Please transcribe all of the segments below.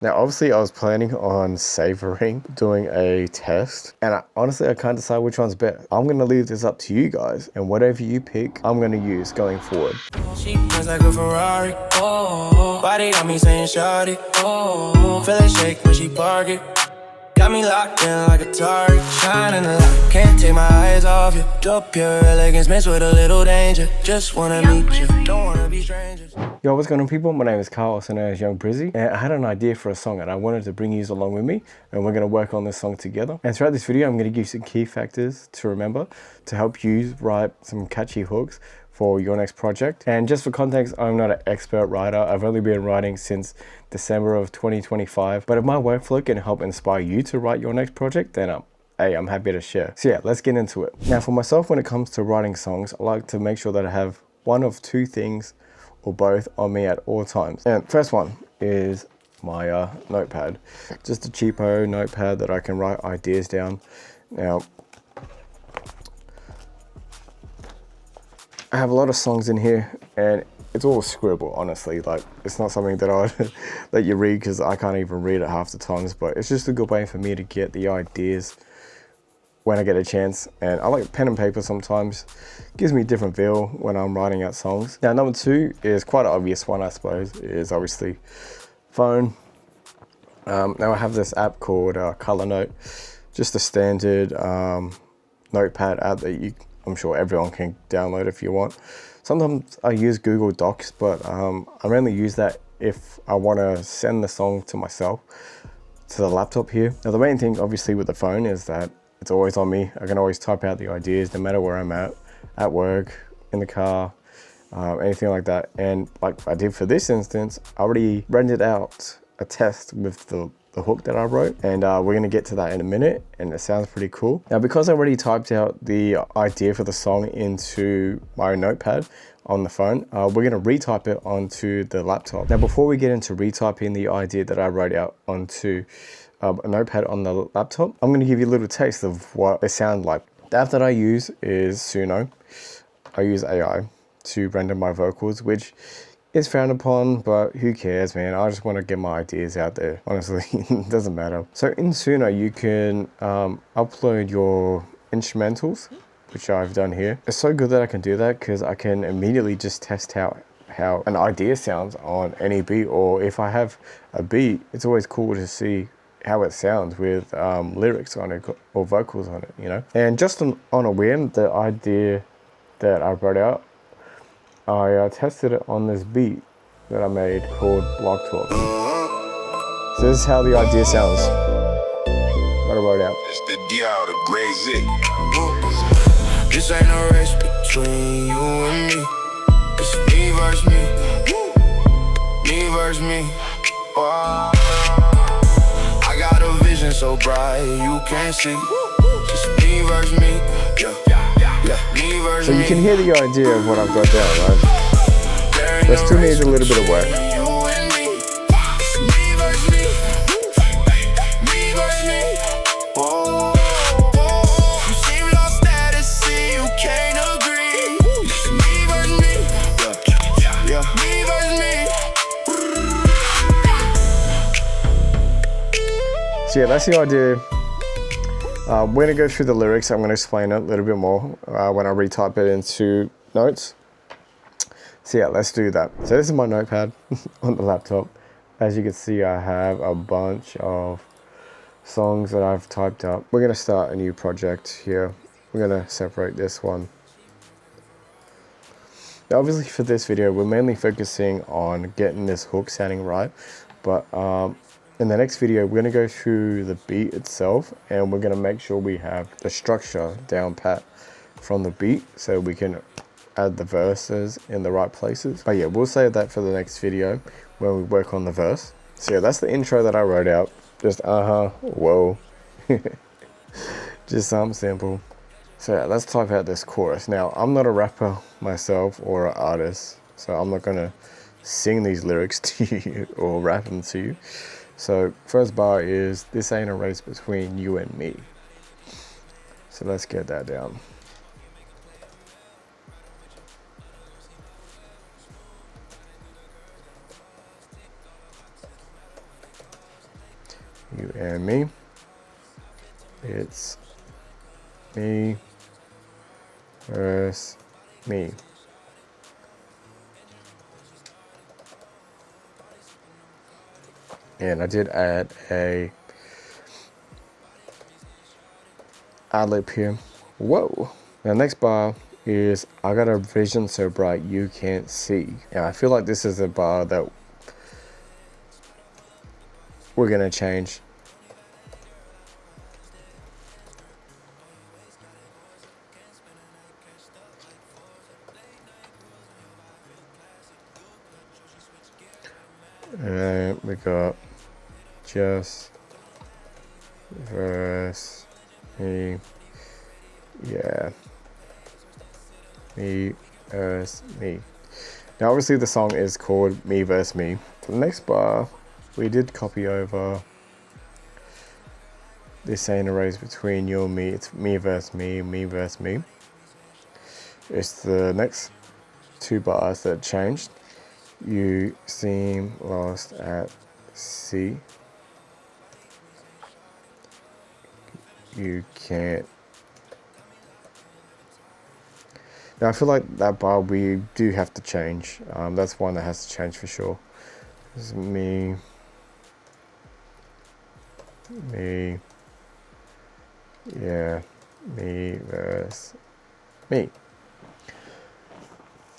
Now, obviously, I was planning on savoring doing a test, and honestly, I can't decide which one's better. I'm gonna leave this up to you guys, and whatever you pick, I'm gonna use going forward. She runs like a Ferrari, oh, body got me saying shawty, oh, feel it shake when she park it. Got me locked in like a target, shining a light, can't take my eyes off you. Your pure elegance mixed with a little danger. Just wanna meet you, don't wanna be strangers. Yo, what's going on, people? My name is Carl, also known as Young Brizzy, and I had an idea for a song and I wanted to bring you along with me, and we're going to work on this song together. And throughout this video, I'm going to give you some key factors to remember to help you write some catchy hooks for your next project. And just for context, I'm not an expert writer. I've only been writing since December of 2025, but if my workflow can help inspire you to write your next project, then hey, I'm happy to share. So yeah, let's get into it. Now, for myself, when it comes to writing songs, I like to make sure that I have one of two things or both on me at all times. And first one is my notepad, just a cheapo notepad that I can write ideas down. Now, I have a lot of songs in here and it's all scribble, honestly. Like, it's not something that I would let you read because I can't even read it half the times, but it's just a good way for me to get the ideas when I get a chance. And I like pen and paper sometimes. Gives me a different feel when I'm writing out songs. Now, number two is quite an obvious one, I suppose, is obviously phone. Now I have this app called Color Note, just a standard notepad app that I'm sure everyone can download if you want. Sometimes I use Google Docs, but I mainly use that if I want to send the song to myself to the laptop here. Now, the main thing obviously with the phone is that it's always on me. I can always type out the ideas no matter where I'm at work, in the car, anything like that. And like I did for this instance, I already rendered out a test with the hook that I wrote, and we're gonna get to that in a minute, and it sounds pretty cool. Now, because I already typed out the idea for the song into my notepad on the phone, we're gonna retype it onto the laptop. Now, before we get into retyping the idea that I wrote out onto a notepad on the laptop, I'm going to give you a little taste of what it sounds like. The app that I use is Suno. I use AI to render my vocals, which is frowned upon, but who cares, man? I just want to get my ideas out there. Honestly, it doesn't matter. So in Suno, you can upload your instrumentals, which I've done here. It's so good that I can do that because I can immediately just test how an idea sounds on any beat, or if I have a beat, it's always cool to see how it sounds with lyrics on it or vocals on it, you know. And just on a whim, the idea that I wrote out, I tested it on this beat that I made called Block Talk. So this is how the idea sounds, what I wrote out. It's the Dial, the Grazy. This ain't a race between you and me. It's me versus me, me versus me. Oh. Got a vision so bright you can't see. Just me versus me. Yeah. Me versus so you can hear the idea of what I've got down, right? That still needs a little bit of work. So yeah, that's the idea. We're gonna go through the lyrics. I'm gonna explain it a little bit more when I retype it into notes. So yeah, let's do that. So this is my notepad on the laptop. As you can see, I have a bunch of songs that I've typed up. We're gonna start a new project here. We're gonna separate this one. Now, obviously for this video, we're mainly focusing on getting this hook sounding right, but in the next video, we're gonna go through the beat itself, and we're gonna make sure we have the structure down pat from the beat so we can add the verses in the right places. But yeah, we'll save that for the next video when we work on the verse. So yeah, that's the intro that I wrote out. Just whoa. Just something simple. So yeah, let's type out this chorus. Now, I'm not a rapper myself or an artist, so I'm not gonna sing these lyrics to you or rap them to you. So first bar is, this ain't a race between you and me. So let's get that down. You and me. It's me versus me. And I did add a ad lib here. Whoa. Now next bar is I got a vision so bright you can't see. Now I feel like this is a bar that we're gonna change. And we got just verse me. Yeah. Me versus me. Now obviously the song is called Me versus Me. For the next bar, we did copy over this saying a race between you and me. It's me versus me, me versus me. It's the next two bars that changed. You seem lost at sea. You can't. Now I feel like that bar we do have to change. That's one that has to change for sure. It's me, yeah, me versus me.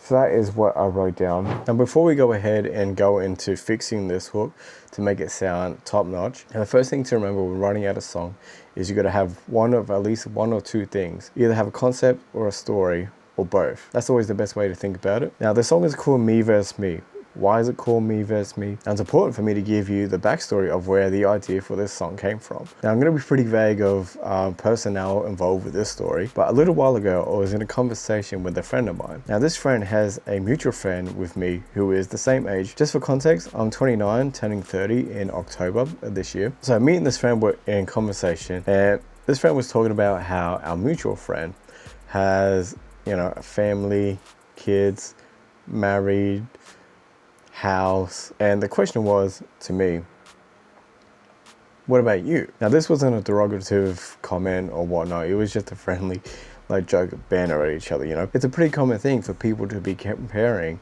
So that is what I wrote down. And before we go ahead and go into fixing this hook to make it sound top notch, and the first thing to remember when writing out a song is you got to have at least one or two things. Either have a concept or a story or both. That's always the best way to think about it. Now the song is called Me versus Me. Why is it called Me versus Me? And it's important for me to give you the backstory of where the idea for this song came from. Now I'm going to be pretty vague of personnel involved with this story, but a little while ago I was in a conversation with a friend of mine. Now this friend has a mutual friend with me who is the same age. Just for context, I'm 29, turning 30 in October of this year. So me and this friend were in conversation, and this friend was talking about how our mutual friend has, you know, a family, kids, married, house, and the question was to me, what about you? Now this wasn't a derogative comment or whatnot, it was just a friendly like joke banner at each other, you know. It's a pretty common thing for people to be comparing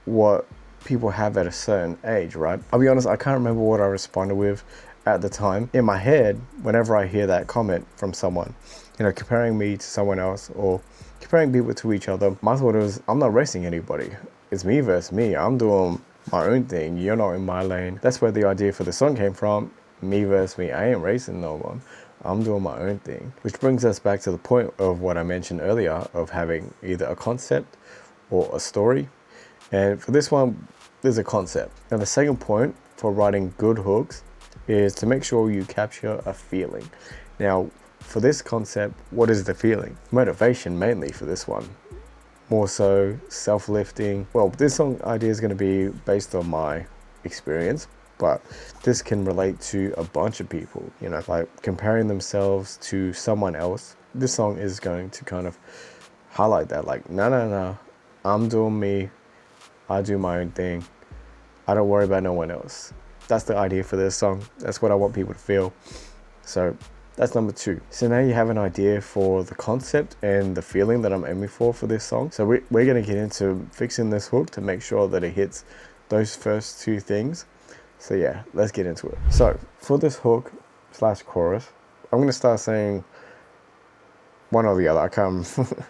what people have at a certain age, right? I'll be honest, I can't remember what I responded with at the time. In my head, whenever I hear that comment from someone, you know, comparing me to someone else or comparing people to each other, my thought was, I'm not racing anybody. It's me versus me. I'm doing my own thing. You're not in my lane. That's where the idea for the song came from. Me versus me. I ain't racing no one. I'm doing my own thing. Which brings us back to the point of what I mentioned earlier of having either a concept or a story. And for this one, there's a concept. And the second point for writing good hooks is to make sure you capture a feeling. Now, for this concept, what is the feeling? Motivation mainly for this one. More so self-lifting. Well, this song idea is going to be based on my experience, but this can relate to a bunch of people, you know, like comparing themselves to someone else. This song is going to kind of highlight that, like, no, I'm doing me, I do my own thing, I don't worry about no one else. That's the idea for this song. That's what I want people to feel. So that's number two. So now you have an idea for the concept and the feeling that I'm aiming for this song. So we're going to get into fixing this hook to make sure that it hits those first two things. So yeah, let's get into it. So for this hook / chorus, I'm going to start saying one or the other.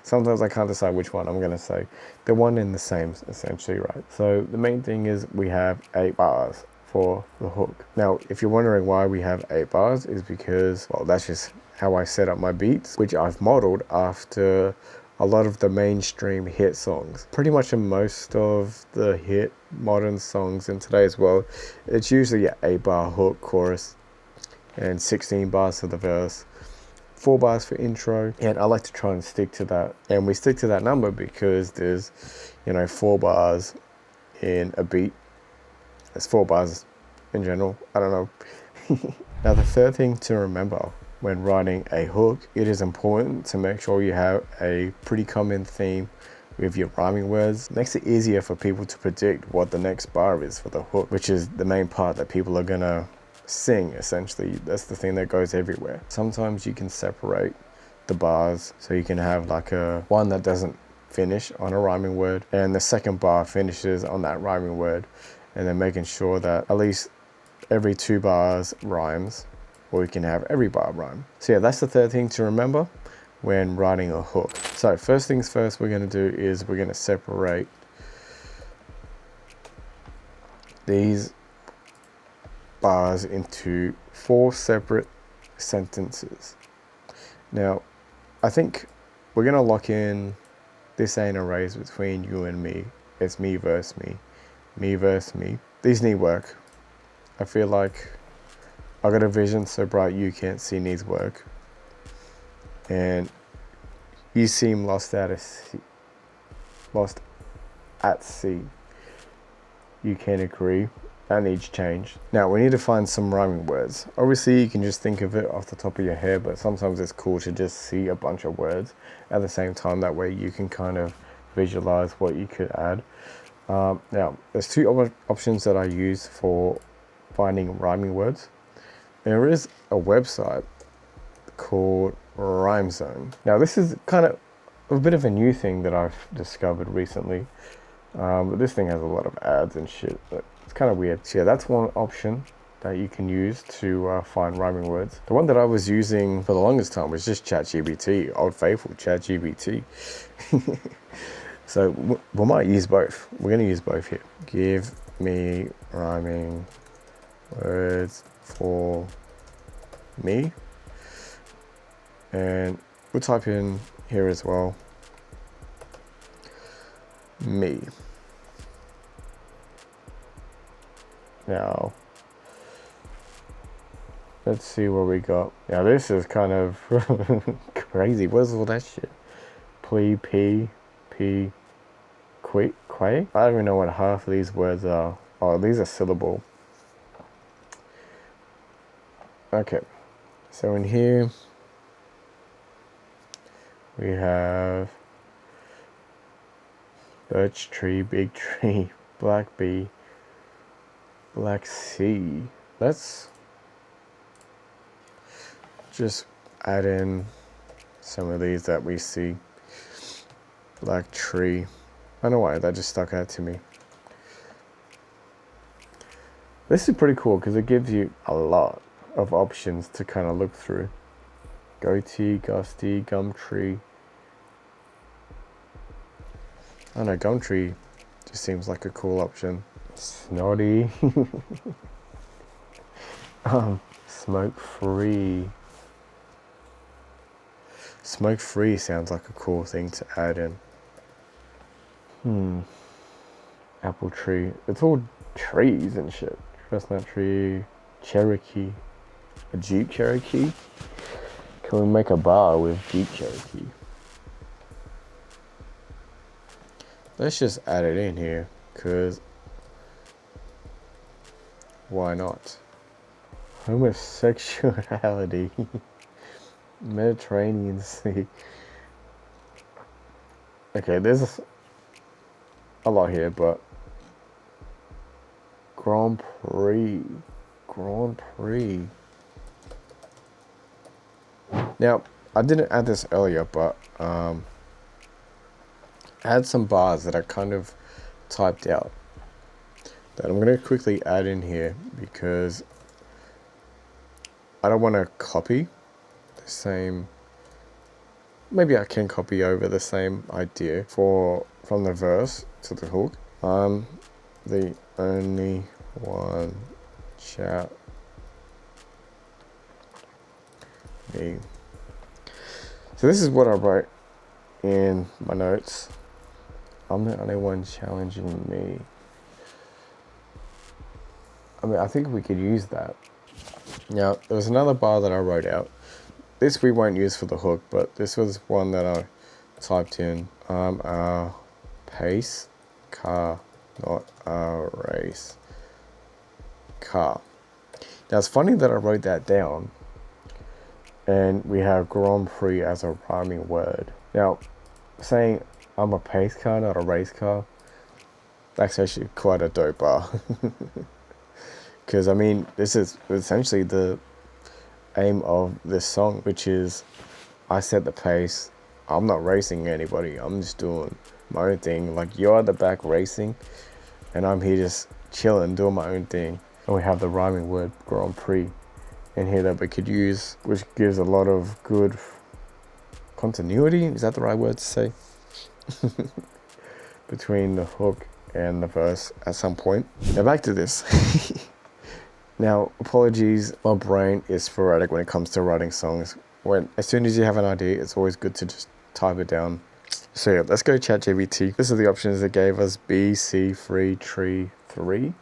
Sometimes I can't decide which one I'm going to say. They're one and the same, essentially, right? So the main thing is we have 8 bars for the hook. Now, if you're wondering why we have 8 bars, is because, well, that's just how I set up my beats, which I've modeled after a lot of the mainstream hit songs. Pretty much in most of the hit modern songs in today's world, it's usually an 8-bar hook, chorus, and 16 bars for the verse, 4 bars for intro, and I like to try and stick to that. And we stick to that number because there's, you know, 4 bars in a beat. There's 4 bars in general. I don't know. Now, the third thing to remember when writing a hook, it is important to make sure you have a pretty common theme with your rhyming words. It makes it easier for people to predict what the next bar is for the hook, which is the main part that people are gonna sing, essentially. That's the thing that goes everywhere. Sometimes you can separate the bars, so you can have like a one that doesn't finish on a rhyming word and the second bar finishes on that rhyming word, and then making sure that at least every 2 bars rhymes, or you can have every bar rhyme. So yeah, that's the third thing to remember when writing a hook. So first things first, we're going to do is we're going to separate these bars into 4 separate sentences. Now, I think we're going to lock in this ain't a race between you and me. It's me versus me versus me. These need work. I feel like I got a vision so bright you can't see needs work. And you seem lost at sea. You can't agree. That needs change. Now we need to find some rhyming words. Obviously you can just think of it off the top of your head, but sometimes it's cool to just see a bunch of words at the same time. That way you can kind of visualize what you could add. Now there's 2 options that I use for finding rhyming words. There is a website called Rhyme Zone. Now this is kind of a bit of a new thing that I've discovered recently. But this thing has a lot of ads and shit, but it's kind of weird. So yeah, that's one option that you can use to find rhyming words. The one that I was using for the longest time was just ChatGPT, old faithful ChatGPT. So we might use both. We're going to use both here. Give me rhyming words for me. And we'll type in here as well, me. Now, let's see what we got. Now this is kind of crazy. What's all that shit? Plea, quay. I don't even know what half of these words are. Oh, these are syllable. Okay, so in here we have birch tree, big tree, black bee, black sea. Let's just add in some of these that we see. Black tree. I don't know why that just stuck out to me. This is pretty cool because it gives you a lot of options to kind of look through. Goatee, gusty, gum tree. I don't know, gum tree just seems like a cool option. Snotty. Smoke free. Smoke free sounds like a cool thing to add in. Apple tree. It's all trees and shit. Chestnut tree. Cherokee. A Jeep Cherokee? Can we make a bar with Jeep Cherokee? Let's just add it in here, cause why not? Homosexuality. Mediterranean Sea. Okay, there's a lot here, but Grand Prix. Now, I didn't add this earlier, but I had some bars that I kind of typed out that I'm going to quickly add in here because I don't want to copy the same. Maybe I can copy over the same idea from the verse to the hook. I'm the only one shout me. So this is what I wrote in my notes. I'm the only one challenging me. I mean, I think we could use that. Now, there was another bar that I wrote out. This we won't use for the hook, but this was one that I typed in. A pace car, not a race car. Now, it's funny that I wrote that down and we have Grand Prix as a rhyming word. Now, saying I'm a pace car, not a race car, that's actually quite a dope bar. Because I mean, this is essentially the aim of this song, which is I set the pace. I'm not racing anybody. I'm just doing my own thing. Like, you're at the back racing, and I'm here just chilling, doing my own thing. And we have the rhyming word Grand Prix in here that we could use, which gives a lot of good continuity. Is that the right word to say? Between the hook and the verse at some point. Now back to this. Now, apologies, my brain is sporadic when it comes to writing songs. As soon as you have an idea, it's always good to just type it down. So yeah, let's go ChatGPT. This are the options it gave us: B, C, free, tree, 3,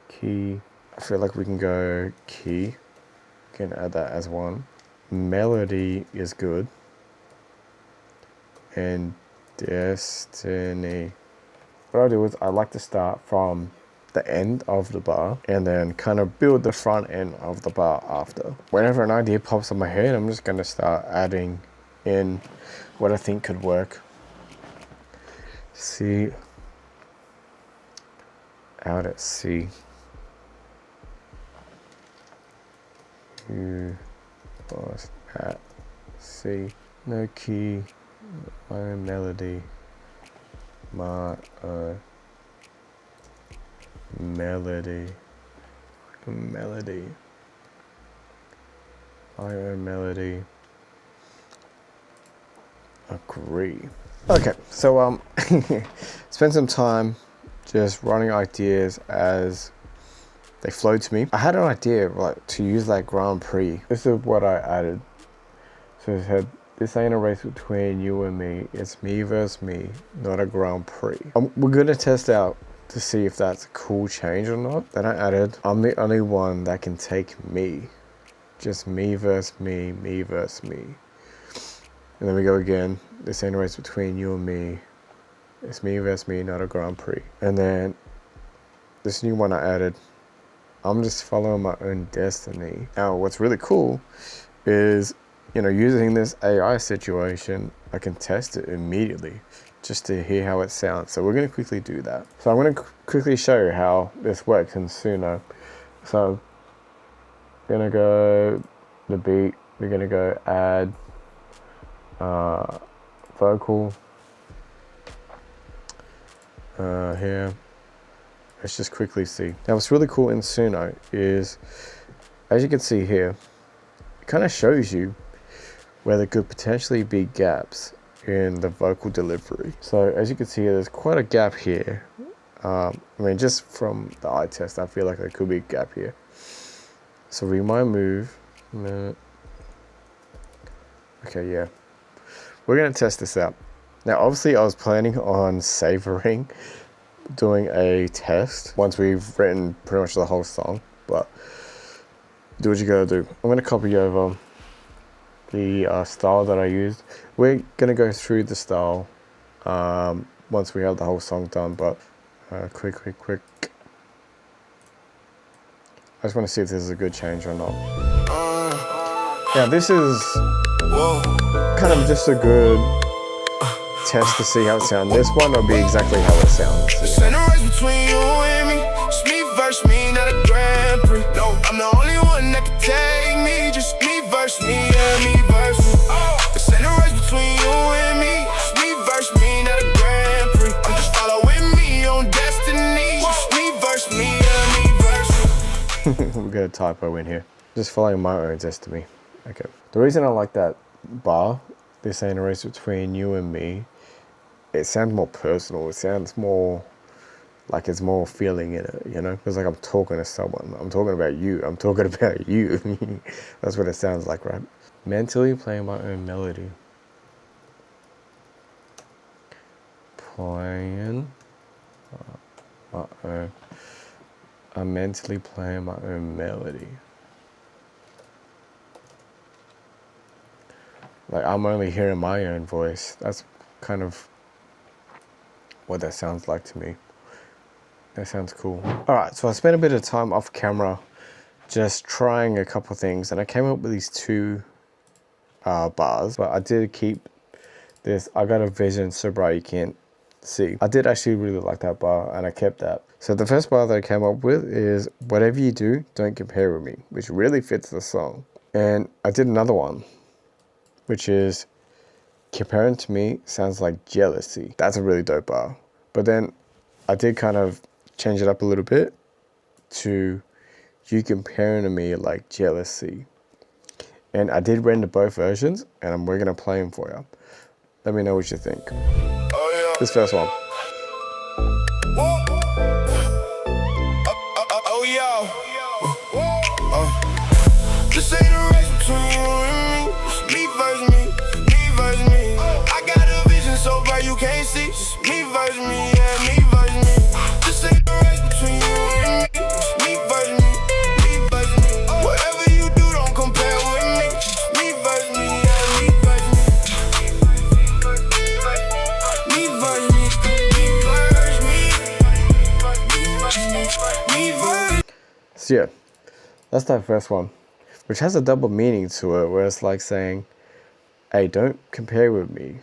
key. I feel like we can go key. We can add that as one. Melody is good. And destiny. What I do is I like to start from the end of the bar and then kind of build the front end of the bar after. Whenever an idea pops in my head, I'm just going to start adding in what I think could work. See, out at sea. You was at sea. No key, my own melody, my own melody, my own melody. Agree. Okay, so spend some time just running ideas as they flow to me. I had an idea like to use like Grand Prix. This is what I added. So it said, this ain't a race between you and me. It's me versus me, not a Grand Prix. We're gonna test out to see if that's a cool change or not. Then I added, I'm the only one that can take me. Just me versus me, me versus me. And then we go again. This ain't a race between you and me. It's me versus me, not a Grand Prix. And then this new one I added, I'm just following my own destiny. Now, what's really cool is, using this AI situation, I can test it immediately just to hear how it sounds. So we're going to quickly do that. So I'm going to quickly show you how this works in Suno. So we're going to go the beat. We're going to go add vocal here. Let's just quickly see. Now what's really cool in Suno is, as you can see here, it kind of shows you where there could potentially be gaps in the vocal delivery. So as you can see, there's quite a gap here. Just from the eye test, I feel like there could be a gap here. So we might move. Okay, yeah. We're gonna test this out. Now, obviously I was planning on savoring doing a test once we've written pretty much the whole song, but do what you gotta do. I'm gonna copy over the style that I used. We're gonna go through the style once we have the whole song done, but quick. I just want to see if this is a good change or not. Yeah, this is kind of just a good test to see how it sounds. This one will be exactly how it sounds. Between you and me, it's me versus me, not a Grand Prix. No, I'm the only one that can take me. Just me versus me, yeah, me versus me. This ain't a race between you and me, it's me versus me, not a Grand Prix. I'm just following me on destiny. Just me versus me, yeah, me versus me. We got a typo in here. Just following my own destiny. Okay. The reason I like that bar, this ain't a race between you and me, it sounds more personal. It sounds more like it's more feeling in it, It's like I'm talking to someone. I'm talking about you. I'm talking about you. That's what it sounds like, right? Mentally playing my own melody. Playing my own. I'm mentally playing my own melody. Like, I'm only hearing my own voice. That's kind of what that sounds like to me. That sounds cool. All right, so I spent a bit of time off camera just trying a couple things, and I came up with these two bars, but I did keep this. I got a vision so bright you can't C. I did actually really like that bar and I kept that. So the first bar that I came up with is, whatever you do, don't compare with me, which really fits the song. And I did another one, which is, comparing to me sounds like jealousy. That's a really dope bar. But then I did kind of change it up a little bit to, you comparing to me like jealousy. And I did render both versions and we're gonna play them for you. Let me know what you think. Oh, yeah. This first one. Oh, yo. This ain't a race between you and me. It's me versus me, me versus me. I got a vision so bright you can't see. It's me versus me, yeah, me versus me. This ain't a race between you and me. It's me versus me, me versus me. Whatever you do, don't compare with me. It's me versus me, yeah, me versus me. Me versus me, me versus me. Me versus me. So yeah, that's that first one, which has a double meaning to it, where it's like saying, hey, don't compare with me,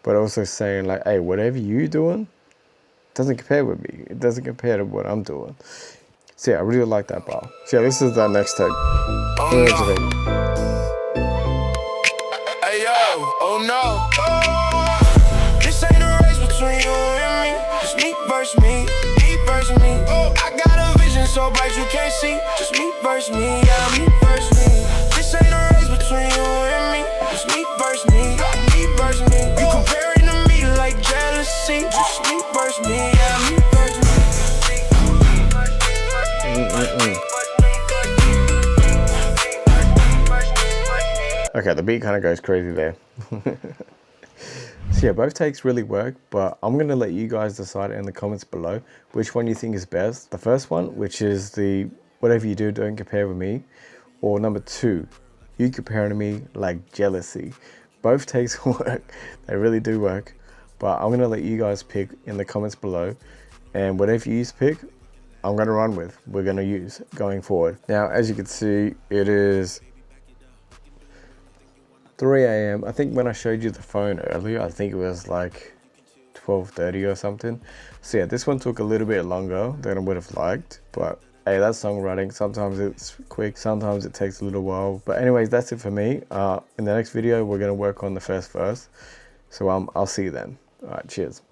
but also saying like, hey, whatever you doing doesn't compare with me. It doesn't compare to what I'm doing. So yeah, I really like that bar. So yeah, this is that next take. What do you think? Hey yo, oh no. This ain't a race between you and me. It's me versus me, me versus me. I got a vision so bright you can't see. Just me versus me, yeah, me versus me. This ain't a race between you and me. It's me versus me, me versus me. You comparing to me like jealousy. Just me versus me, yeah, me versus me. Okay, the beat kind of goes crazy there. So yeah, both takes really work, but I'm going to let you guys decide in the comments below which one you think is best. The first one, which is the, whatever you do, don't compare with me. Or number 2, you comparing to me like jealousy. Both takes work. They really do work. But I'm going to let you guys pick in the comments below. And whatever you pick, I'm going to run with. We're going to use going forward. Now, as you can see, it is 3 a.m. I think when I showed you the phone earlier, I think it was like 12:30 or something. So yeah, this one took a little bit longer than I would have liked, but hey, that's songwriting. Sometimes it's quick, sometimes it takes a little while. But anyways, that's it for me. In the next video, we're gonna work on the first verse. So I'll see you then. All right, cheers.